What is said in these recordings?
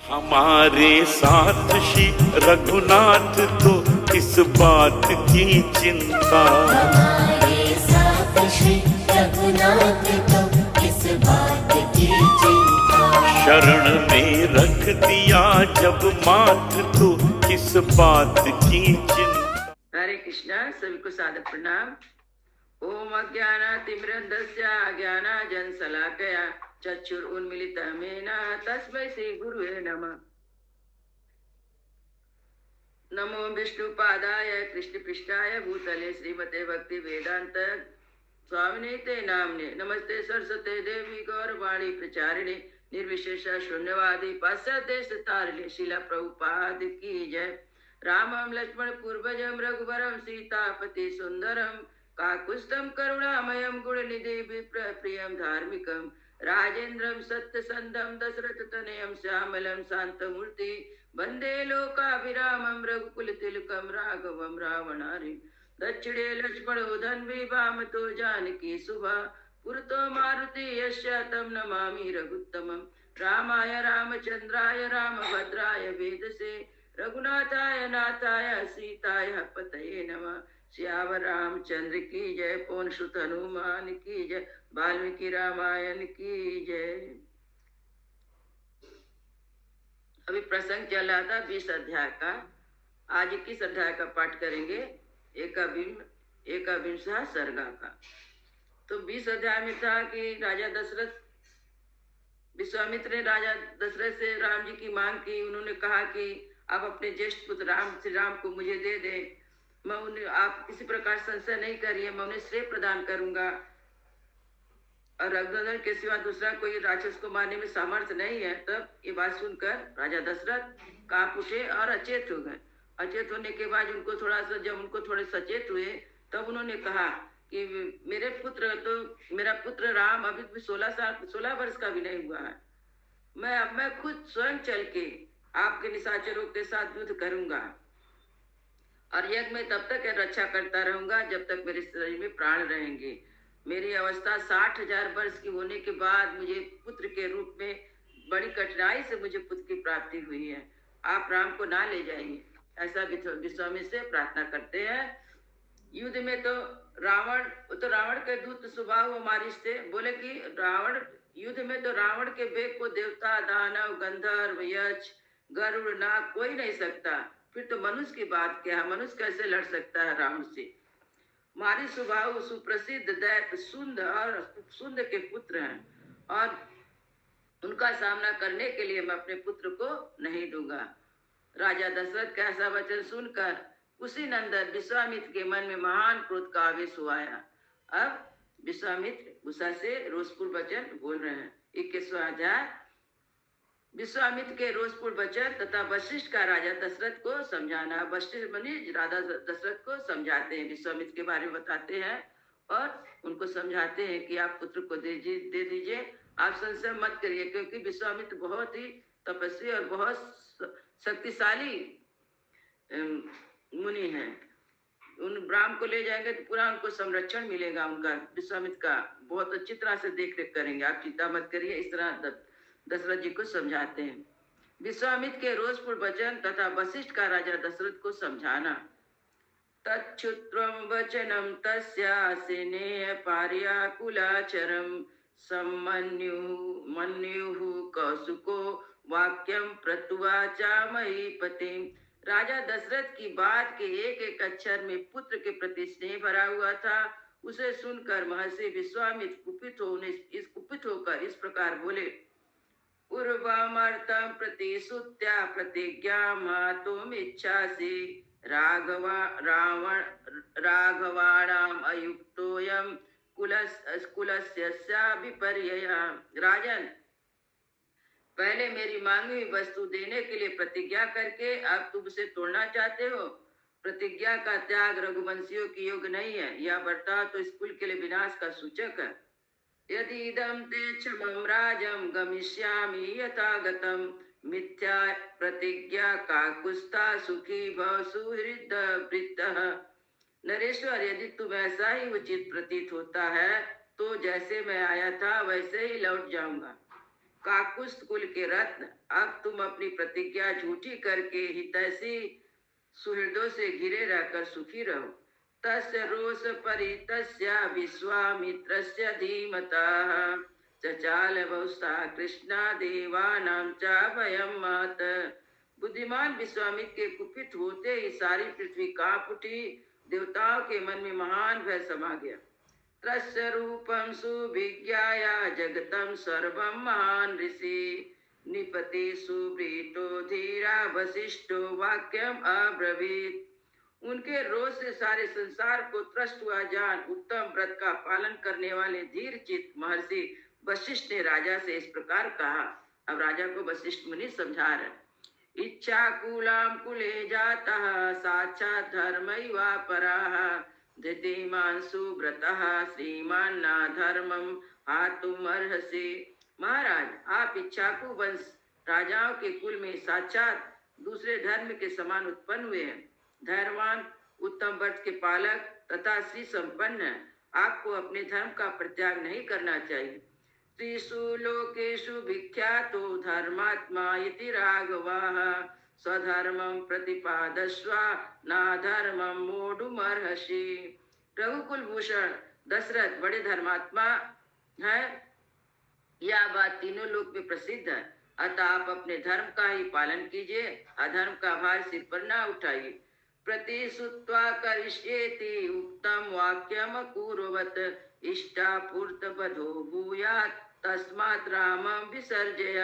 हमारे साथ श्री रघुनाथ तो किस बात की चिंता, हमारे साथ श्री रघुनाथ तो किस बात की चिंता। शरण में रख दिया जब माथ तो किस बात की चिंता। हरे कृष्णा। सभी को सादर प्रणाम। ओम अज्ञानातिमिरन्धस्य ज्ञानाञ्जनशलाकया चक्षुरुन्मीलितं तस्मै श्री गुरुवे नमः। नमो विष्णुपादाय कृष्णपृष्ठाय भूतले श्रीमते भक्ति वेदांत स्वामिने ते नामने। नमस्ते सरस्वते देवी गौरवाणी प्रचारिणे निर्विशेष शून्यवादी पाश्चात्य तारिणे। शिला प्रभुपाद की जय। रामं लक्ष्मण पूर्वजं रघुवरं सीतापति सुंदरम काकुत्स्थं करुणामयं गुणनिधि प्रियं धार्मिकं राजेन्द्रं सत्यसंधं दशरथतनयं श्यामलं शान्तमूर्ति वंदे लोकाभिरामं रघुकुलतिलकं राघवं रावणारि। दक्षिणे लक्ष्मणो धन्वी वामतो जानकी शुभा पुरतो मारुति यस्य तं नमामि रघुत्तमं। रामाय रामचंद्राय रामभद्राय वेदसे रघुनाथाय नाथाय सीताय पतये नमः। श्यावर रामचंद्र की जय। पवन सुत हनुमान की जय। वाल्मीकि रामायण की जय। अभी प्रसंग चल रहा था 20 अध्याय का। आज 21 अध्याय का पाठ करेंगे। एकाविंशः सर्गा का। तो 20 अध्याय में था कि राजा दशरथ, विश्वामित्र ने राजा दशरथ से राम जी की मांग की। उन्होंने कहा कि आप अपने ज्येष्ठ पुत्र श्री राम को मुझे दे दें। मैं उन्हें, आप किसी प्रकार संशय नहीं करिए, मैं उन्हें श्रेय प्रदान करूंगा। और रघुनंदन के सिवा दूसरा कोई राक्षस को मारने में सामर्थ्य नहीं है। तब ये बात सुनकर राजा दशरथ कांप उठे और अचेत हो गए। अचेत होने के बाद उनको थोड़ा सा, जब उनको थोड़े सचेत हुए तब उन्होंने कहा कि मेरा पुत्र राम अभी भी 16 वर्ष का भी नहीं हुआ है। मैं खुद स्वयं चल के आपके निशाचरों के साथ युद्ध करूंगा और यज्ञ में तब तक रक्षा करता रहूंगा जब तक मेरे शरीर में प्राण रहेंगे। मेरी अवस्था 60,000 वर्ष की होने के बाद मुझे पुत्र के रूप में बड़ी कठिनाई से मुझे पुत्र की प्राप्ति हुई है। आप राम को ना ले जाइए, ऐसा विश्वामित्र से प्रार्थना करते हैं। युद्ध में तो रावण के दूत स्वभाव मारिश थे। बोले कि युद्ध में तो रावण के वेग को देवता, दानव, गंधर्व, यक्ष, गरुड़, नाग कोई नहीं सकता। फिर तो मनुष्य की बात क्या है, मनुष्य कैसे लड़ सकता है रावण से। मारी स्वभाव सुप्रसिद्ध दैत्य सुंद के पुत्र हैं और उनका सामना करने के लिए मैं अपने पुत्र को नहीं दूंगा। राजा दशरथ का ऐसा वचन सुनकर कुशीनंदन विश्वामित्र के मन में महान क्रोध का आवेश हुआ है। अब विश्वामित्र गुस्सा से रोषपूर्ण वचन बोल रहे हैं। 21वां अध्याय। विश्वामित्र के रोषपूर्ण वचन तथा वशिष्ठ का राजा दशरथ को समझाना। वशिष्ठ मुनि राजा दशरथ को समझाते हैं, विश्वामित्र के बारे में बताते हैं और उनको समझाते हैं कि आप पुत्र को दे दीजिए, आप संशय मत करिए, क्योंकि विश्वामित्र बहुत ही तपस्वी और बहुत शक्तिशाली मुनि हैं। उन ब्राह्म को ले जाएंगे तो पूरा उनको संरक्षण मिलेगा। उनका विश्वामित्र का बहुत अच्छी तरह से देख रेख करेंगे, आप चिंता मत करिए। इस तरह दशरथ जी को समझाते हैं। विश्वामित्र के रोषपूर्ण वचन तथा वशिष्ठ का राजा दशरथ को समझाना। तच्छ्रुत्वं वचनं तस्यासेनेय पार्याकुलाचरं मन्युः कौसुको वाक्यं प्रत्युवाचा महीपतिम्। राजा दशरथ की बात के एक एक अक्षर में पुत्र के प्रति स्नेह भरा हुआ था। उसे सुनकर महर्षि विश्वामित्र कुपित होकर इस प्रकार बोले। पूर्वमर्थं प्रतिश्रुत्या प्रतिज्ञा मातुमिच्छासि राघवाणाम् अयुक्तोऽयं कुलस्य विपर्ययः। राजन, पहले मेरी मांगी हुई वस्तु देने के लिए प्रतिज्ञा करके अब तुम उसे तोड़ना चाहते हो। प्रतिज्ञा का त्याग रघुवंशियों की योग नहीं है। यह बर्ताव तो इस कुल के लिए विनाश का सूचक है। यदि इदं ते क्षमं राजं गमिष्यामि यथा गतं मिथ्या प्रतिज्ञा काकुत्स्था सुखी भव सुहृदवृत्तः। नरेश्वर, यदि तुम ऐसा ही उचित प्रतीत होता है तो जैसे मैं आया था वैसे ही लौट जाऊंगा। काकुस्थ कुल के रत्न, अब तुम अपनी प्रतिज्ञा झूठी करके हितैषी सुहृदों से घिरे रहकर सुखी रहो। तस्य रोष परितस्य विश्वामित्रस्य धीमतः चचाल बहुस्ता कृष्णा देवानां च भयं महत्। बुद्धिमान विश्वामित्र के कुपित होते ही सारी पृथ्वी कांप उठी, देवताओं के मन में महान भय समा गया। तस्य रूपं सुविज्ञाय जगतं सर्वं महान् ऋषि निपति सुब्रीतो धीरा वशिष्ठो वाक्यम अब्रवीत। उनके रोष से सारे संसार को त्रस्त हुआ जान उत्तम व्रत का पालन करने वाले धीर चित्त महर्षि वशिष्ठ ने राजा से इस प्रकार कहा। अब राजा को वशिष्ठ मुनि समझा रहे। इच्छा कुलाम कुले जातः साक्षात् धर्मैवापरः धृतिमान सुव्रतः श्रीमान ना धर्मम हातुमर्हसि। महाराज, आप इच्छाकु वंश राजाओं के कुल में साक्षात दूसरे धर्म के समान उत्पन्न हुए हैं। धैर्यवान, उत्तम व्रत के पालक तथा श्री संपन्न है। आपको अपने धर्म का परित्याग नहीं करना चाहिए। त्रिषु लोकेषु विख्यातो धर्मात्मा इति राघवः स्वधर्मं प्रतिपादस्व ना धर्मं मोढुमर्हसि। रघुकुल भूषण दशरथ बड़े धर्मात्मा है, यह बात तीनों लोक में प्रसिद्ध है। अतः आप अपने धर्म का ही पालन कीजिए, अधर्म का भार सिर पर न उठाइए। प्रतिश्रुत्वा करिष्येति उक्तम वाक्यम अकुर्वत् इष्टापूर्तबधो भूयात् तस्मात् रामं विसर्जय।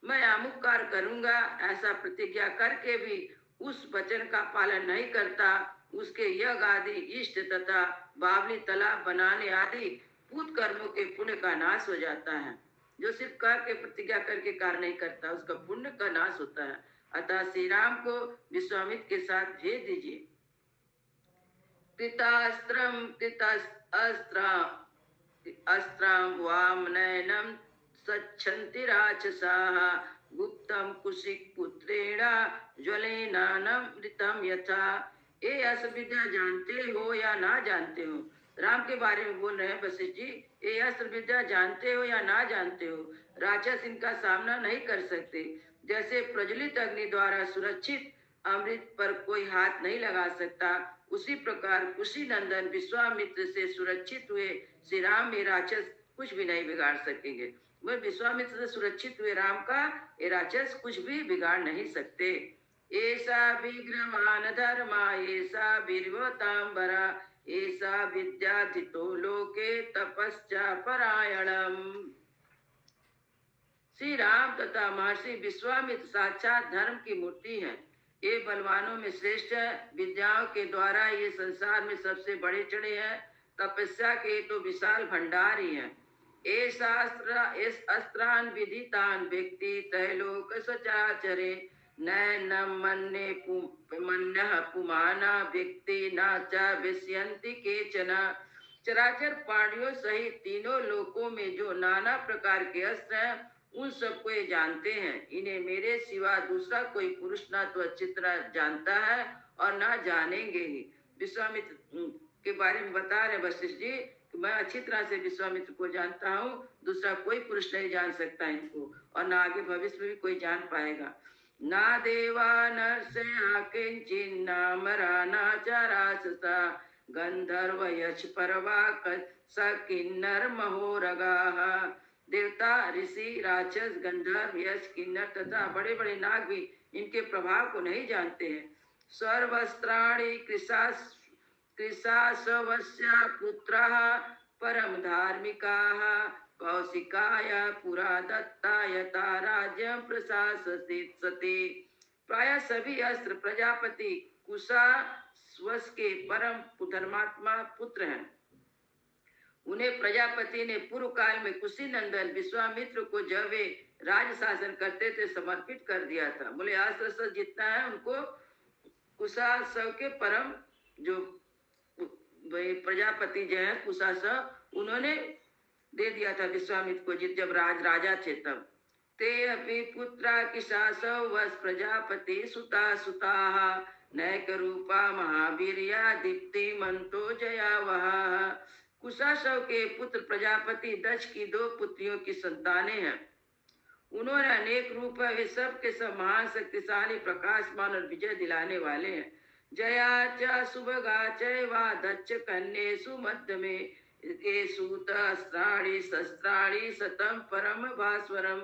मैं अमुक कार्य करूंगा ऐसा प्रतिज्ञा करके भी उस वचन का पालन नहीं करता, उसके यज्ञ आदि इष्ट तथा बावली तालाब बनाने आदि पूत कर्मों के पुण्य का नाश हो जाता है। जो सिर्फ कह के प्रतिज्ञा करके कार्य नहीं करता, उसका पुण्य का नाश होता है। अतः श्री राम को विश्वामित्र के साथ भेज दीजिए। कृतास्त्रम अस्त्राम वामनयनम सच्छन्ति राक्षसाः गुप्तम कुशिक पुत्रेण ज्वलेनानमृतम यथा। ये अस्त्र विद्या जानते हो या ना जानते हो? राम के बारे में बोल रहे हैं वशिष्ठ जी। ये अस्त्र विद्या जानते हो या ना जानते हो? राक्षस इनका सामना नहीं कर सकते। जैसे प्रज्वलित अग्नि द्वारा सुरक्षित अमृत पर कोई हाथ नहीं लगा सकता, उसी प्रकार कुशी नंदन विश्वामित्र से सुरक्षित हुए श्री राम में राक्षस कुछ भी नहीं बिगाड़ सकेंगे। वह विश्वामित्र से सुरक्षित हुए राम का ये राक्षस कुछ भी बिगाड़ नहीं सकते। ऐसा विग्रहवान धर्मा ऐसा वीरवतांबरा ऐसा विद्याधितो लोके तपस्या परायणम। श्री राम तथा महर्षि विश्वामित्र साक्षात धर्म की मूर्ति है। ये बलवानों में श्रेष्ठ है, विद्याओं के द्वारा ये संसार में सबसे बड़े चढ़े हैं, तपस्या के तो विशाल भंडार ही है। एस अस्त्रान विदितान व्यक्ति त्रैलोक सचाचरे नैनम मन्ये मन्यः पुमाना व्यक्ति न च विष्यन्ति केचन। चराचर प्राणियों सहित तीनों लोकों में जो नाना प्रकार के अस्त्र हैं, उन सबको ये जानते हैं। इन्हें मेरे सिवा दूसरा कोई पुरुष ना तो अच्छी तरह जानता है और ना जानेंगे ही। विश्वामित्र के बारे में बता रहे वशिष्ठ जी कि मैं अच्छी तरह से विश्वामित्र को जानता हूँ, दूसरा कोई पुरुष नहीं जान सकता इनको, और ना आगे भविष्य में भी कोई जान पाएगा। ना देवा नरसया किंचिन्ना मरा ना चराससा गंधर्व यश परवा किन्नर महोरगाः। देवता, ऋषि, राक्षस, गंधर्व, यश, किन्नर तथा बड़े बड़े नाग भी इनके प्रभाव को नहीं जानते हैं। सर्वस्त्राणि कृशासवस्य पुत्रः परम धार्मिकाः कौशिकाय पुरा दत्ता यथा राज्यं प्रशासित सति। प्राय सभी अस्त्र प्रजापति कुशासवस के परम धर्मात्मा पुत्र हैं। उन्हें प्रजापति ने पूर्व काल में कुशी नंदन विश्वामित्र को जब वे राज शासन करते थे समर्पित कर दिया था। बोले अस्त्र जितना है उनको कुशासव के परम जो प्रजापति जो है कुशासव, उन्होंने दे दिया था विश्वामित्र को जब राजा थे तब। ते अपि पुत्रा किशासव वस प्रजापति सुता सुताः नैक रूपा महावीर्या दीप्ति मंतो जयावहा। कुशासव के पुत्र प्रजापति दक्ष की 2 पुत्रियों की संतानें हैं। उन्होंने अनेक रूप है, वे सब के सब महान, शक्तिशाली, प्रकाशमान और विजय दिलाने वाले हैं। जया च सुभगा चैवा दच्च कन्येषु मध्य में ये सूत अस्त्राणि शस्त्राणि सतम परम भास्वरम।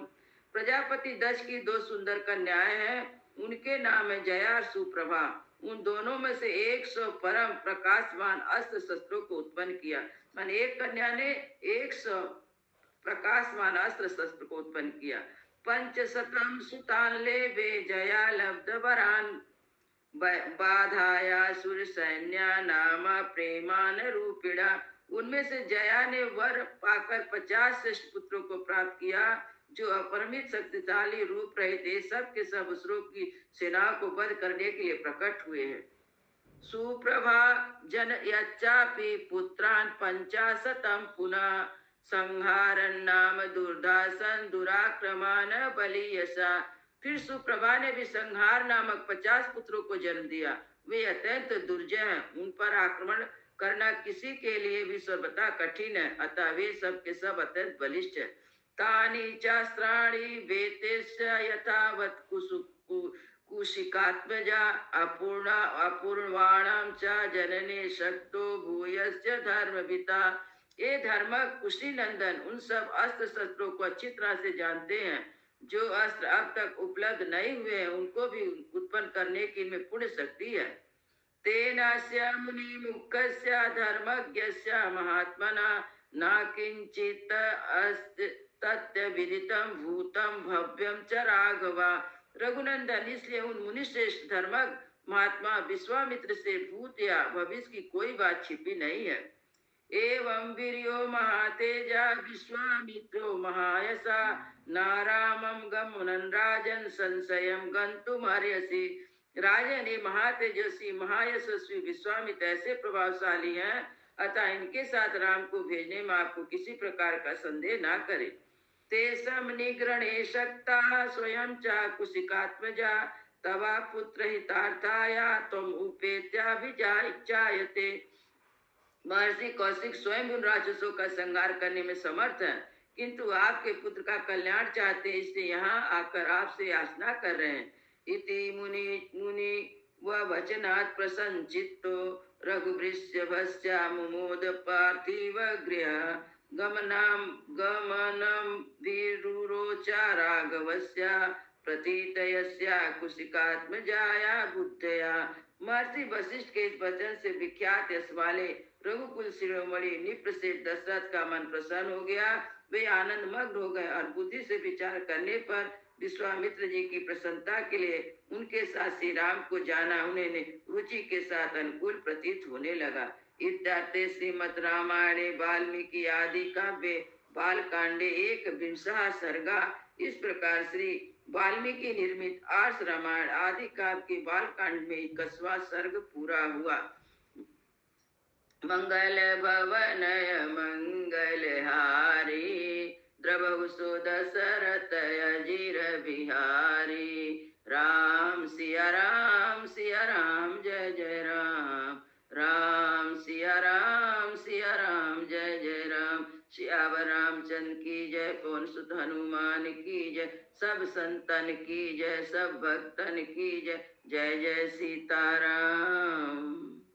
प्रजापति दक्ष की दो सुंदर कन्याएं हैं, उनके नाम है जया और सुप्रभा। उन दोनों में से 100 परम प्रकाशमान अस्त्र शस्त्रों को उत्पन्न किया। मान एक कन्या ने 100 प्रकाशमान अस्त्र शस्त्र को उत्पन्न किया। पंचशतम सुतान ले वे जया लब्ध वरान बाधाया सुर सैन्या नामा प्रेमान रूपिणा। उनमें से जया ने वर पाकर 50 श्रेष्ठ पुत्रों को प्राप्त किया, जो अपरिमित शक्तिशाली रूप रहे थे। सब के सब असुरों की सेनाओं को वध करने के लिए प्रकट हुए हैं। सुप्रभा जन यच्चापि पुत्रान 50 पुनः संहारन नाम दुर्धासन दुराक्रमान बलियसा। फिर सुप्रभा ने भी संहार नामक 50 पुत्रों को जन्म दिया। वे अत्यंत दुर्जय हैं, उन पर आक्रमण करना किसी के लिए भी सर्वथा कठिन है, अतः वे सब के सब अत्यंत बलिष्ठ है। तानि चास्त्राणि वेतेस्य यथावत् कुशिकात्मजा अपूर्वाणां च जनने शक्तो भूयस्य धर्मपिता। ये धर्मक कुशी नंदन उन सब अस्त्र शस्त्रों को अच्छी तरह से जानते हैं। जो अस्त्र अब तक उपलब्ध नहीं हुए हैं, उनको भी उत्पन्न करने की इनमें पुण्य शक्ति है। तेनास्य मुनि मुखस्य धर्मज्ञस्य महात्मना न किंचित अस्ति तत्य विदितम भूतम भव्यम च राघवा। रघुनंदन, इसलिए उन मुनिश्रेष्ठ धर्मज्ञ महात्मा विश्वामित्र से भूत या भविष्य की कोई बात छिपी नहीं है। एवं वीर्यो महातेजा विश्वामित्रो महायसा नारामं गमनं राजन संशयं गंतुमर्हसि। राजन, ये महातेजस्वी महायशस्वी विश्वामित्र ऐसे प्रभावशाली हैं, अतः इनके साथ राम को भेजने में आपको किसी प्रकार का संदेह ना करे। तेषम निग्रणे शक्ता स्वयं च कुशिकात्मजा तवा पुत्र हितार्थाया तुम उपेत्याभिजायते। महर्षि कौशिक स्वयं उन राक्षसों का संहार करने में समर्थ हैं, किंतु आपके पुत्र का कल्याण चाहते हैं, इसलिए यहाँ आकर आपसे याचना कर रहे हैं। इति मुनि व वचनात् प्रसन्नचित्तो रघुवृषभस्य मुमोद पार्थिव गृह गमनं वीरुरोचा राघवस्य प्रतीतयस्य कुशिकात्मजाया बुद्धया। महर्षि वशिष्ठ के इस वचन से विख्यात यश वाले रघुकुल शिरोमणि निप्र से दशरथ का मन प्रसन्न हो गया। वे आनंद मग्न हो गए और बुद्धि से विचार करने पर विश्वामित्र जी की प्रसन्नता के लिए उनके साथ श्री राम को जाना उन्हें रुचि के साथ अनुकूल प्रतीत होने लगा। इत्यार्थे श्रीमद् रामायणे वाल्मीकि आदि काव्ये बालकांडे 1 सर्गा। इस प्रकार श्री वाल्मीकि निर्मित आर्ष रामायण आदि काव्य के बालकांड में 21वां सर्ग पूरा हुआ। मंगल भवनय मंगलहारी द्रवहु सुदशरथ अजिर बिहारी। राम सिया राम जय जय राम। राम सिया राम जय जय राम। श्यावर रामचंद्र की जय, पवन सुत हनुमान की जय, सब संतन की जय, सब भक्तन की जय। जय जय सीताराम।